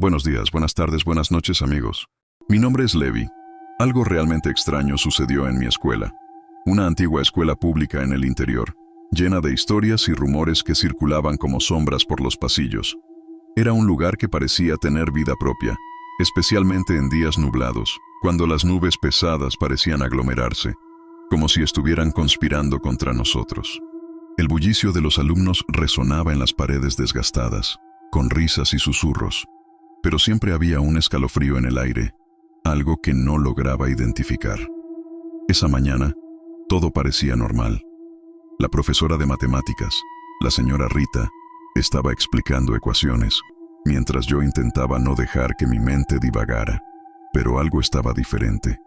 Buenos días, buenas tardes, buenas noches, amigos. Mi nombre es Levi. Algo realmente extraño sucedió en mi escuela. Una antigua escuela pública en el interior, llena de historias y rumores que circulaban como sombras por los pasillos. Era un lugar que parecía tener vida propia, especialmente en días nublados, cuando las nubes pesadas parecían aglomerarse, como si estuvieran conspirando contra nosotros. El bullicio de los alumnos resonaba en las paredes desgastadas, con risas y susurros, pero siempre había un escalofrío en el aire, algo que no lograba identificar. Esa mañana, todo parecía normal. La profesora de matemáticas, la señora Rita, estaba explicando ecuaciones, mientras yo intentaba no dejar que mi mente divagara. Pero algo estaba diferente.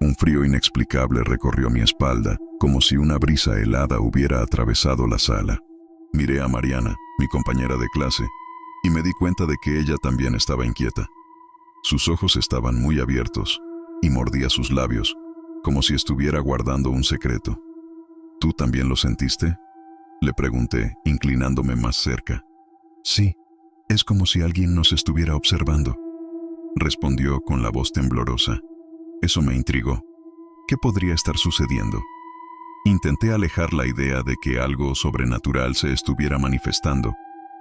Un frío inexplicable recorrió mi espalda, como si una brisa helada hubiera atravesado la sala. Miré a Mariana, mi compañera de clase, y me di cuenta de que ella también estaba inquieta. Sus ojos estaban muy abiertos, y mordía sus labios, como si estuviera guardando un secreto. ¿Tú también lo sentiste?, le pregunté, inclinándome más cerca. Sí, es como si alguien nos estuviera observando, respondió con la voz temblorosa. Eso me intrigó. ¿Qué podría estar sucediendo? Intenté alejar la idea de que algo sobrenatural se estuviera manifestando,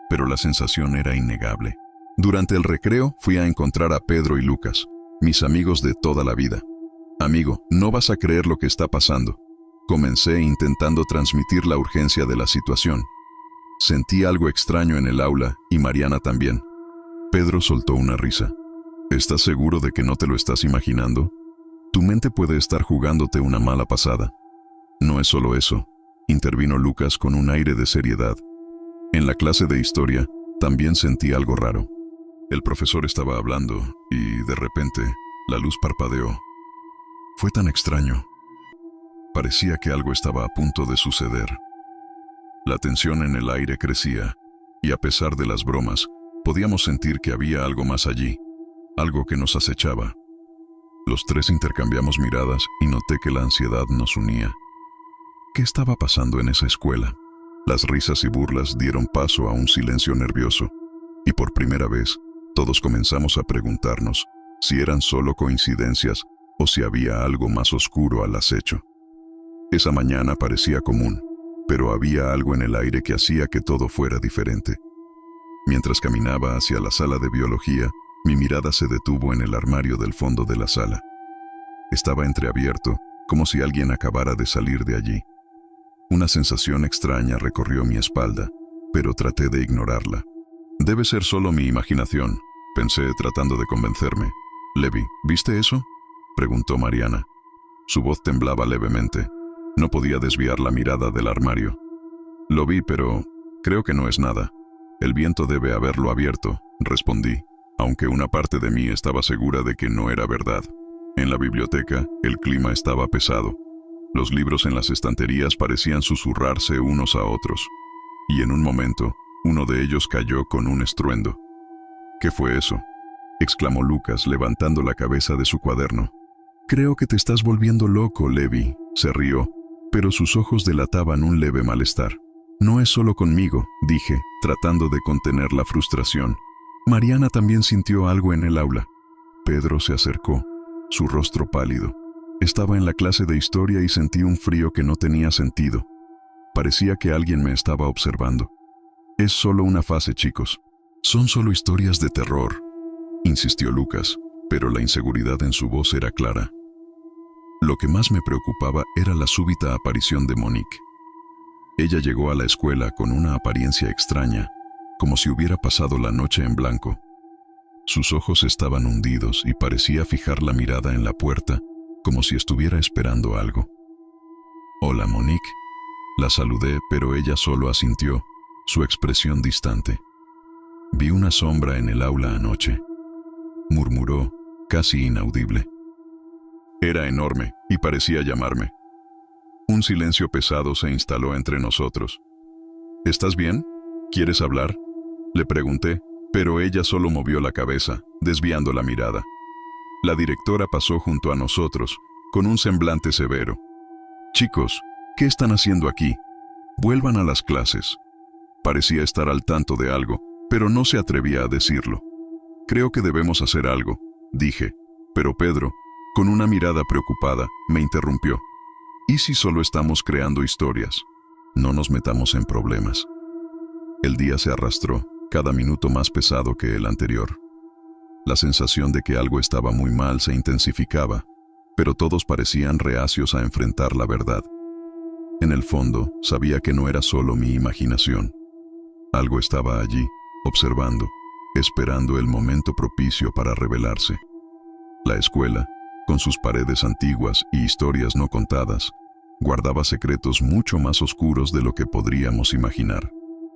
pero la sensación era innegable. Durante el recreo fui a encontrar a Pedro y Lucas, mis amigos de toda la vida. Amigo, no vas a creer lo que está pasando. Comencé intentando transmitir la urgencia de la situación. Sentí algo extraño en el aula y Mariana también. Pedro soltó una risa. ¿Estás seguro de que no te lo estás imaginando? Tu mente puede estar jugándote una mala pasada. No es solo eso, intervino Lucas con un aire de seriedad. En la clase de historia, también sentí algo raro. El profesor estaba hablando y, de repente, la luz parpadeó. Fue tan extraño. Parecía que algo estaba a punto de suceder. La tensión en el aire crecía, y a pesar de las bromas, podíamos sentir que había algo más allí, algo que nos acechaba. Los tres intercambiamos miradas y noté que la ansiedad nos unía. ¿Qué estaba pasando en esa escuela? Las risas y burlas dieron paso a un silencio nervioso, y por primera vez, todos comenzamos a preguntarnos si eran solo coincidencias o si había algo más oscuro al acecho. Esa mañana parecía común, pero había algo en el aire que hacía que todo fuera diferente. Mientras caminaba hacia la sala de biología, mi mirada se detuvo en el armario del fondo de la sala. Estaba entreabierto, como si alguien acabara de salir de allí. Una sensación extraña recorrió mi espalda, pero traté de ignorarla. Debe ser solo mi imaginación, pensé tratando de convencerme. Levi, ¿viste eso?, preguntó Mariana. Su voz temblaba levemente. No podía desviar la mirada del armario. Lo vi, pero creo que no es nada. El viento debe haberlo abierto, respondí, aunque una parte de mí estaba segura de que no era verdad. En la biblioteca, el clima estaba pesado. Los libros en las estanterías parecían susurrarse unos a otros. Y en un momento, uno de ellos cayó con un estruendo. ¿Qué fue eso?, exclamó Lucas levantando la cabeza de su cuaderno. Creo que te estás volviendo loco, Levi, se rió, pero sus ojos delataban un leve malestar. No es solo conmigo, dije, tratando de contener la frustración. Mariana también sintió algo en el aula. Pedro se acercó, su rostro pálido. Estaba en la clase de historia y sentí un frío que no tenía sentido. Parecía que alguien me estaba observando. Es solo una fase, chicos. Son solo historias de terror, insistió Lucas, pero la inseguridad en su voz era clara. Lo que más me preocupaba era la súbita aparición de Monique. Ella llegó a la escuela con una apariencia extraña, como si hubiera pasado la noche en blanco. Sus ojos estaban hundidos y parecía fijar la mirada en la puerta, como si estuviera esperando algo. Hola, Monique. La saludé, pero ella solo asintió, su expresión distante. Vi una sombra en el aula anoche, murmuró, casi inaudible. Era enorme y parecía llamarme. Un silencio pesado se instaló entre nosotros. ¿Estás bien? ¿Quieres hablar?, le pregunté, pero ella solo movió la cabeza, desviando la mirada. La directora pasó junto a nosotros, con un semblante severo. Chicos, ¿qué están haciendo aquí? Vuelvan a las clases. Parecía estar al tanto de algo, pero no se atrevía a decirlo. Creo que debemos hacer algo, dije, pero Pedro, con una mirada preocupada, me interrumpió. ¿Y si solo estamos creando historias? No nos metamos en problemas. El día se arrastró, cada minuto más pesado que el anterior. La sensación de que algo estaba muy mal se intensificaba, pero todos parecían reacios a enfrentar la verdad. En el fondo, sabía que no era solo mi imaginación. Algo estaba allí, observando, esperando el momento propicio para revelarse. La escuela, con sus paredes antiguas y historias no contadas, guardaba secretos mucho más oscuros de lo que podríamos imaginar.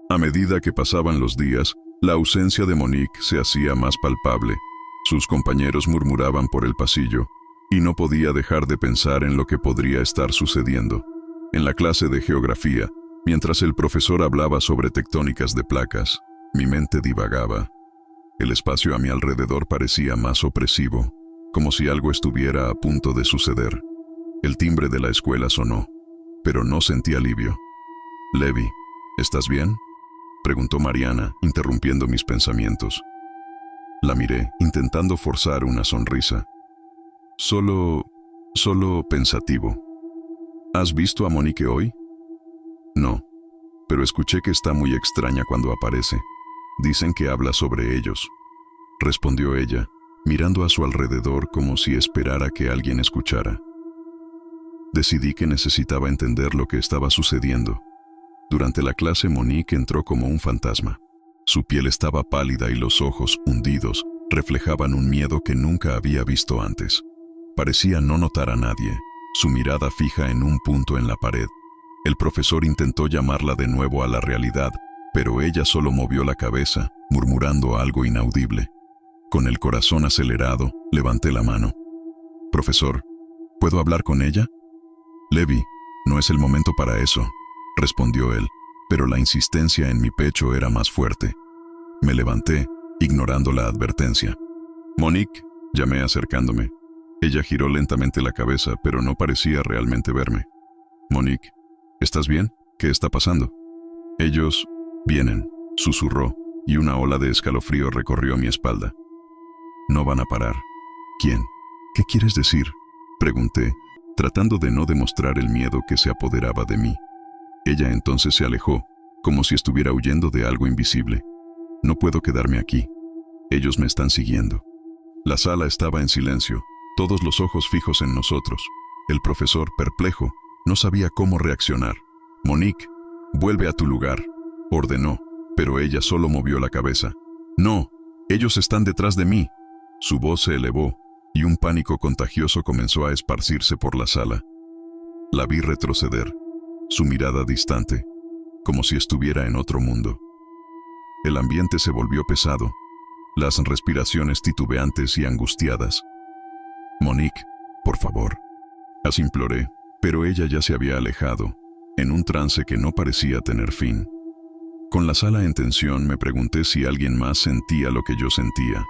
A medida que pasaban los días, la ausencia de Monique se hacía más palpable. Sus compañeros murmuraban por el pasillo, y no podía dejar de pensar en lo que podría estar sucediendo. En la clase de geografía, mientras el profesor hablaba sobre tectónicas de placas, mi mente divagaba. El espacio a mi alrededor parecía más opresivo, como si algo estuviera a punto de suceder. El timbre de la escuela sonó, pero no sentí alivio. «Levi, ¿estás bien?», preguntó Mariana, interrumpiendo mis pensamientos. La miré, intentando forzar una sonrisa. Solo pensativo. ¿Has visto a Monique hoy? No, pero escuché que está muy extraña cuando aparece. Dicen que habla sobre ellos, respondió ella, mirando a su alrededor como si esperara que alguien escuchara. Decidí que necesitaba entender lo que estaba sucediendo. Durante la clase Monique entró como un fantasma. Su piel estaba pálida y los ojos, hundidos, reflejaban un miedo que nunca había visto antes. Parecía no notar a nadie, su mirada fija en un punto en la pared. El profesor intentó llamarla de nuevo a la realidad, pero ella solo movió la cabeza, murmurando algo inaudible. Con el corazón acelerado, levanté la mano. «Profesor, ¿puedo hablar con ella?» «Levi, no es el momento para eso», respondió él, pero la insistencia en mi pecho era más fuerte. Me levanté, ignorando la advertencia. «Monique», llamé acercándome. Ella giró lentamente la cabeza, pero no parecía realmente verme. «Monique, ¿estás bien? ¿Qué está pasando?» «Ellos vienen», susurró, y una ola de escalofrío recorrió mi espalda. «No van a parar». «¿Quién? ¿Qué quieres decir?», pregunté, tratando de no demostrar el miedo que se apoderaba de mí. Ella entonces se alejó, como si estuviera huyendo de algo invisible. «No puedo quedarme aquí. Ellos me están siguiendo». La sala estaba en silencio, todos los ojos fijos en nosotros. El profesor, perplejo, no sabía cómo reaccionar. «Monique, vuelve a tu lugar», ordenó, pero ella solo movió la cabeza. «No, ellos están detrás de mí». Su voz se elevó, y un pánico contagioso comenzó a esparcirse por la sala. La vi retroceder, su mirada distante, como si estuviera en otro mundo. El ambiente se volvió pesado, las respiraciones titubeantes y angustiadas. «Monique, por favor», las imploré, pero ella ya se había alejado, en un trance que no parecía tener fin. Con la sala en tensión me pregunté si alguien más sentía lo que yo sentía.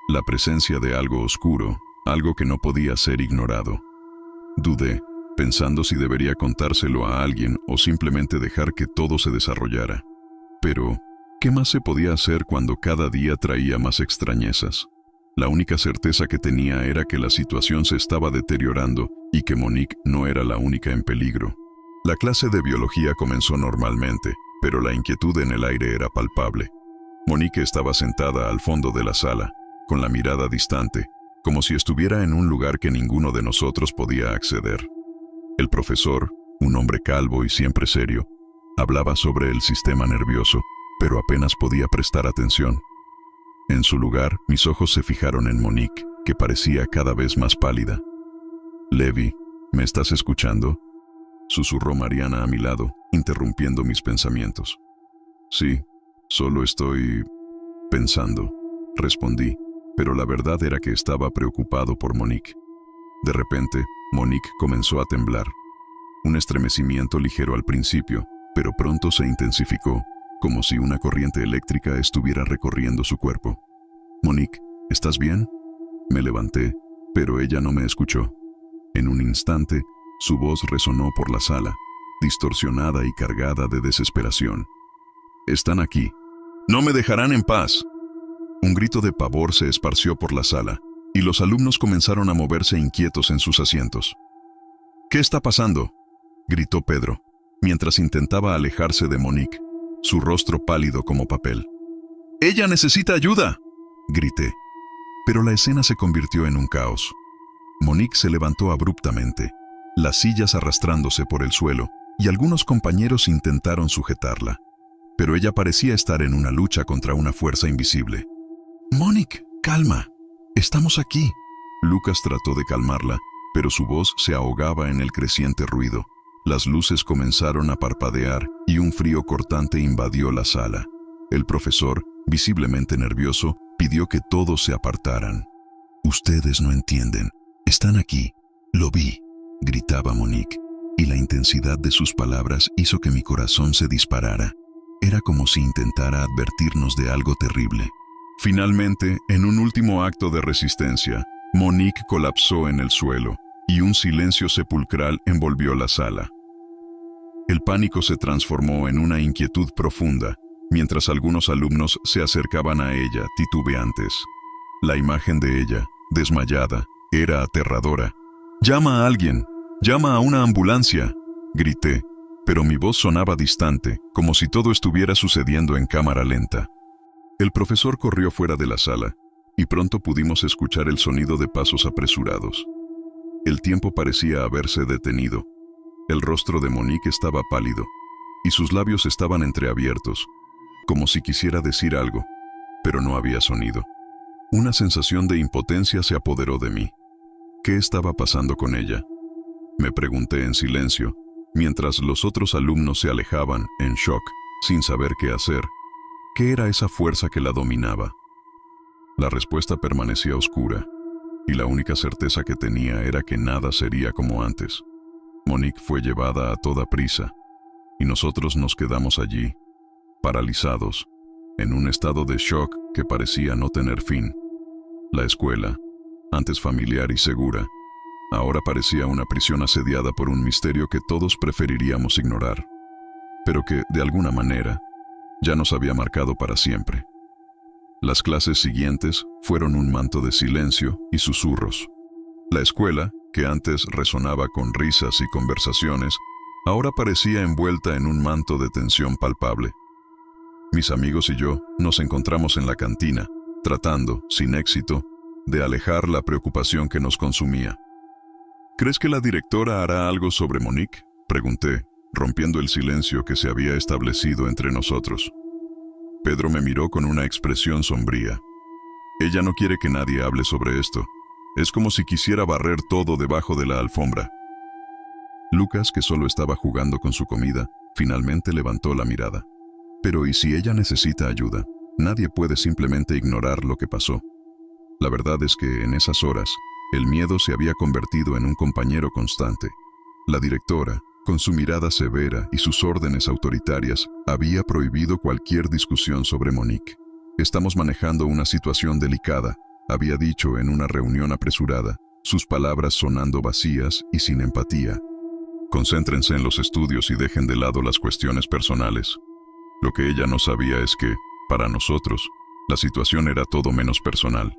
La presencia de algo oscuro, algo que no podía ser ignorado. Dudé, pensando si debería contárselo a alguien o simplemente dejar que todo se desarrollara. Pero, ¿qué más se podía hacer cuando cada día traía más extrañezas? La única certeza que tenía era que la situación se estaba deteriorando y que Monique no era la única en peligro. La clase de biología comenzó normalmente, pero la inquietud en el aire era palpable. Monique estaba sentada al fondo de la sala, con la mirada distante, como si estuviera en un lugar que ninguno de nosotros podía acceder. El profesor, un hombre calvo y siempre serio, hablaba sobre el sistema nervioso, pero apenas podía prestar atención. En su lugar, mis ojos se fijaron en Monique, que parecía cada vez más pálida. «Levi, ¿me estás escuchando?», susurró Mariana a mi lado, interrumpiendo mis pensamientos. «Sí, solo estoy pensando», respondí, pero la verdad era que estaba preocupado por Monique. De repente, Monique comenzó a temblar. Un estremecimiento ligero al principio, pero pronto se intensificó, como si una corriente eléctrica estuviera recorriendo su cuerpo. «Monique, ¿estás bien?». Me levanté, pero ella no me escuchó. En un instante, su voz resonó por la sala, distorsionada y cargada de desesperación. «Están aquí. No me dejarán en paz». Un grito de pavor se esparció por la sala, y los alumnos comenzaron a moverse inquietos en sus asientos. «¿Qué está pasando?», gritó Pedro, mientras intentaba alejarse de Monique, su rostro pálido como papel. «¡Ella necesita ayuda!», grité. Pero la escena se convirtió en un caos. Monique se levantó abruptamente, las sillas arrastrándose por el suelo, y algunos compañeros intentaron sujetarla. Pero ella parecía estar en una lucha contra una fuerza invisible. «Monique, calma. Estamos aquí». Lucas trató de calmarla, pero su voz se ahogaba en el creciente ruido. Las luces comenzaron a parpadear y un frío cortante invadió la sala. El profesor, visiblemente nervioso, pidió que todos se apartaran. «Ustedes no entienden. Están aquí. Lo vi», gritaba Monique, y la intensidad de sus palabras hizo que mi corazón se disparara. Era como si intentara advertirnos de algo terrible. Finalmente, en un último acto de resistencia, Monique colapsó en el suelo, y un silencio sepulcral envolvió la sala. El pánico se transformó en una inquietud profunda, mientras algunos alumnos se acercaban a ella titubeantes. La imagen de ella, desmayada, era aterradora. «¡Llama a alguien! ¡Llama a una ambulancia!», grité, pero mi voz sonaba distante, como si todo estuviera sucediendo en cámara lenta. El profesor corrió fuera de la sala, y pronto pudimos escuchar el sonido de pasos apresurados. El tiempo parecía haberse detenido. El rostro de Monique estaba pálido, y sus labios estaban entreabiertos, como si quisiera decir algo, pero no había sonido. Una sensación de impotencia se apoderó de mí. ¿Qué estaba pasando con ella?, me pregunté en silencio, mientras los otros alumnos se alejaban, en shock, sin saber qué hacer. ¿Qué era esa fuerza que la dominaba? La respuesta permanecía oscura, y la única certeza que tenía era que nada sería como antes. Monique fue llevada a toda prisa, y nosotros nos quedamos allí, paralizados, en un estado de shock que parecía no tener fin. La escuela, antes familiar y segura, ahora parecía una prisión asediada por un misterio que todos preferiríamos ignorar, pero que, de alguna manera, ya nos había marcado para siempre. Las clases siguientes fueron un manto de silencio y susurros. La escuela, que antes resonaba con risas y conversaciones, ahora parecía envuelta en un manto de tensión palpable. Mis amigos y yo nos encontramos en la cantina, tratando, sin éxito, de alejar la preocupación que nos consumía. «¿Crees que la directora hará algo sobre Monique?», pregunté, rompiendo el silencio que se había establecido entre nosotros. Pedro me miró con una expresión sombría. «Ella no quiere que nadie hable sobre esto. Es como si quisiera barrer todo debajo de la alfombra». Lucas, que solo estaba jugando con su comida, finalmente levantó la mirada. «Pero ¿y si ella necesita ayuda? Nadie puede simplemente ignorar lo que pasó». La verdad es que en esas horas, el miedo se había convertido en un compañero constante. La directora, con su mirada severa y sus órdenes autoritarias, había prohibido cualquier discusión sobre Monique. «Estamos manejando una situación delicada», había dicho en una reunión apresurada, sus palabras sonando vacías y sin empatía. «Concéntrense en los estudios y dejen de lado las cuestiones personales». Lo que ella no sabía es que, para nosotros, la situación era todo menos personal.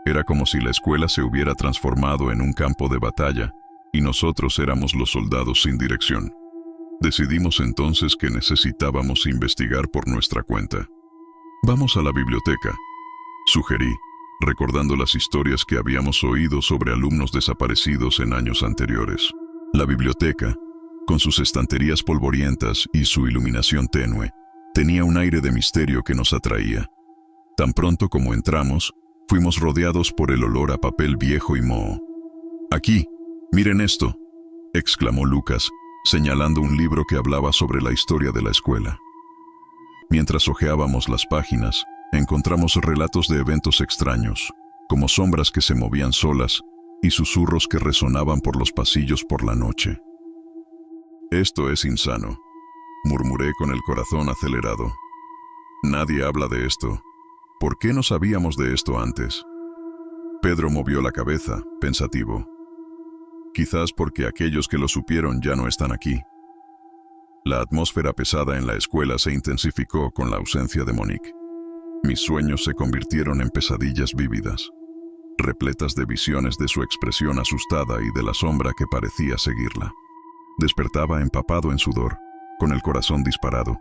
Era como si la escuela se hubiera transformado en un campo de batalla y nosotros éramos los soldados sin dirección. Decidimos entonces que necesitábamos investigar por nuestra cuenta. «Vamos a la biblioteca», sugerí, recordando las historias que habíamos oído sobre alumnos desaparecidos en años anteriores. La biblioteca, con sus estanterías polvorientas y su iluminación tenue, tenía un aire de misterio que nos atraía. Tan pronto como entramos, fuimos rodeados por el olor a papel viejo y moho. «Aquí, miren esto», exclamó Lucas, señalando un libro que hablaba sobre la historia de la escuela. Mientras hojeábamos las páginas, encontramos relatos de eventos extraños, como sombras que se movían solas y susurros que resonaban por los pasillos por la noche. «Esto es insano», murmuré con el corazón acelerado. «Nadie habla de esto. ¿Por qué no sabíamos de esto antes?». Pedro movió la cabeza, pensativo. «Quizás porque aquellos que lo supieron ya no están aquí». La atmósfera pesada en la escuela se intensificó con la ausencia de Monique. Mis sueños se convirtieron en pesadillas vívidas, repletas de visiones de su expresión asustada y de la sombra que parecía seguirla. Despertaba empapado en sudor, con el corazón disparado,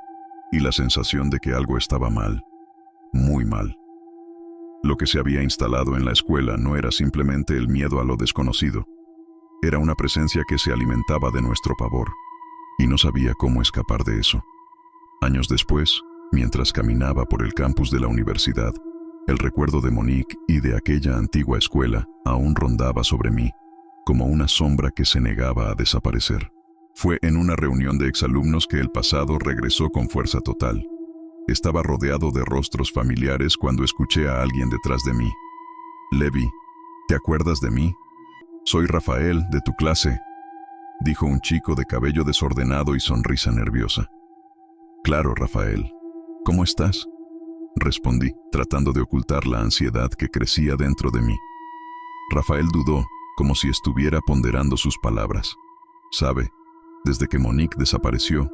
y la sensación de que algo estaba mal, muy mal. Lo que se había instalado en la escuela no era simplemente el miedo a lo desconocido, era una presencia que se alimentaba de nuestro pavor, y no sabía cómo escapar de eso. Años después, mientras caminaba por el campus de la universidad, el recuerdo de Monique y de aquella antigua escuela aún rondaba sobre mí, como una sombra que se negaba a desaparecer. Fue en una reunión de exalumnos que el pasado regresó con fuerza total. Estaba rodeado de rostros familiares cuando escuché a alguien detrás de mí. «Levi, ¿te acuerdas de mí? Soy Rafael, de tu clase», dijo un chico de cabello desordenado y sonrisa nerviosa. «Claro, Rafael. ¿Cómo estás?», respondí, tratando de ocultar la ansiedad que crecía dentro de mí. Rafael dudó, como si estuviera ponderando sus palabras. «Sabe, desde que Monique desapareció,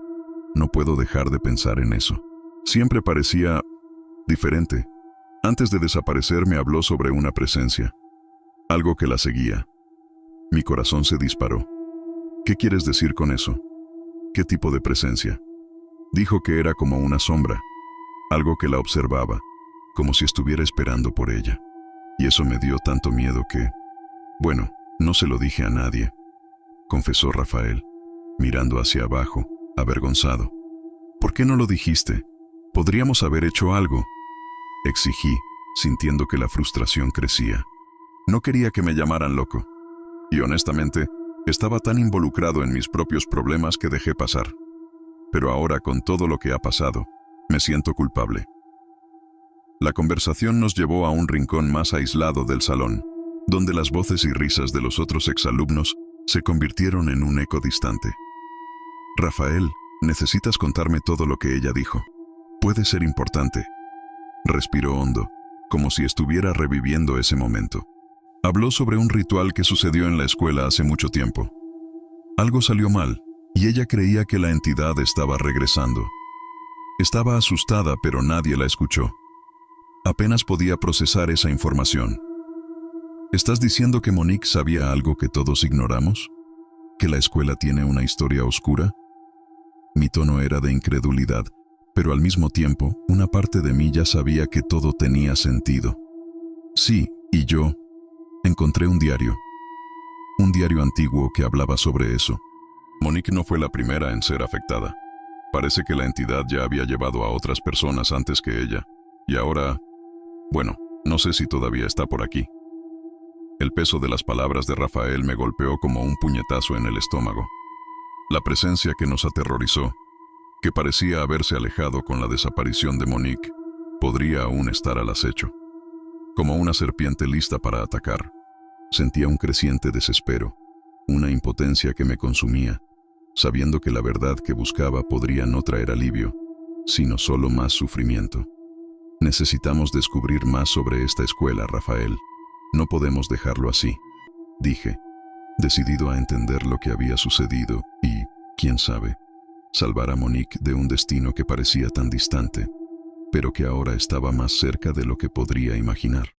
no puedo dejar de pensar en eso. Siempre parecía diferente. Antes de desaparecer me habló sobre una presencia, algo que la seguía. Mi corazón se disparó. ¿Qué quieres decir con eso? ¿Qué tipo de presencia?». Dijo que era como una sombra, algo que la observaba, como si estuviera esperando por ella. Y eso me dio tanto miedo que... Bueno, no se lo dije a nadie, confesó Rafael, mirando hacia abajo, avergonzado. «¿Por qué no lo dijiste? Podríamos haber hecho algo», exigí, sintiendo que la frustración crecía. No quería que me llamaran loco. Y honestamente, estaba tan involucrado en mis propios problemas que dejé pasar. Pero ahora, con todo lo que ha pasado, me siento culpable. La conversación nos llevó a un rincón más aislado del salón, donde las voces y risas de los otros exalumnos se convirtieron en un eco distante. «Rafael, necesitas contarme todo lo que ella dijo. Puede ser importante». Respiró hondo, como si estuviera reviviendo ese momento. Habló sobre un ritual que sucedió en la escuela hace mucho tiempo. Algo salió mal, y ella creía que la entidad estaba regresando. Estaba asustada, pero nadie la escuchó. Apenas podía procesar esa información. ¿Estás diciendo que Monique sabía algo que todos ignoramos? ¿Que la escuela tiene una historia oscura? Mi tono era de incredulidad, pero al mismo tiempo, una parte de mí ya sabía que todo tenía sentido. Sí, y yo encontré un diario antiguo que hablaba sobre eso. Monique no fue la primera en ser afectada. Parece que la entidad ya había llevado a otras personas antes que ella, y ahora, bueno, no sé si todavía está por aquí. El peso de las palabras de Rafael me golpeó como un puñetazo en el estómago. La presencia que nos aterrorizó, que parecía haberse alejado con la desaparición de Monique, podría aún estar al acecho. Como una serpiente lista para atacar, sentía un creciente desespero, una impotencia que me consumía, sabiendo que la verdad que buscaba podría no traer alivio, sino solo más sufrimiento. «Necesitamos descubrir más sobre esta escuela, Rafael. No podemos dejarlo así», dije, decidido a entender lo que había sucedido y, quién sabe, salvar a Monique de un destino que parecía tan distante, pero que ahora estaba más cerca de lo que podría imaginar.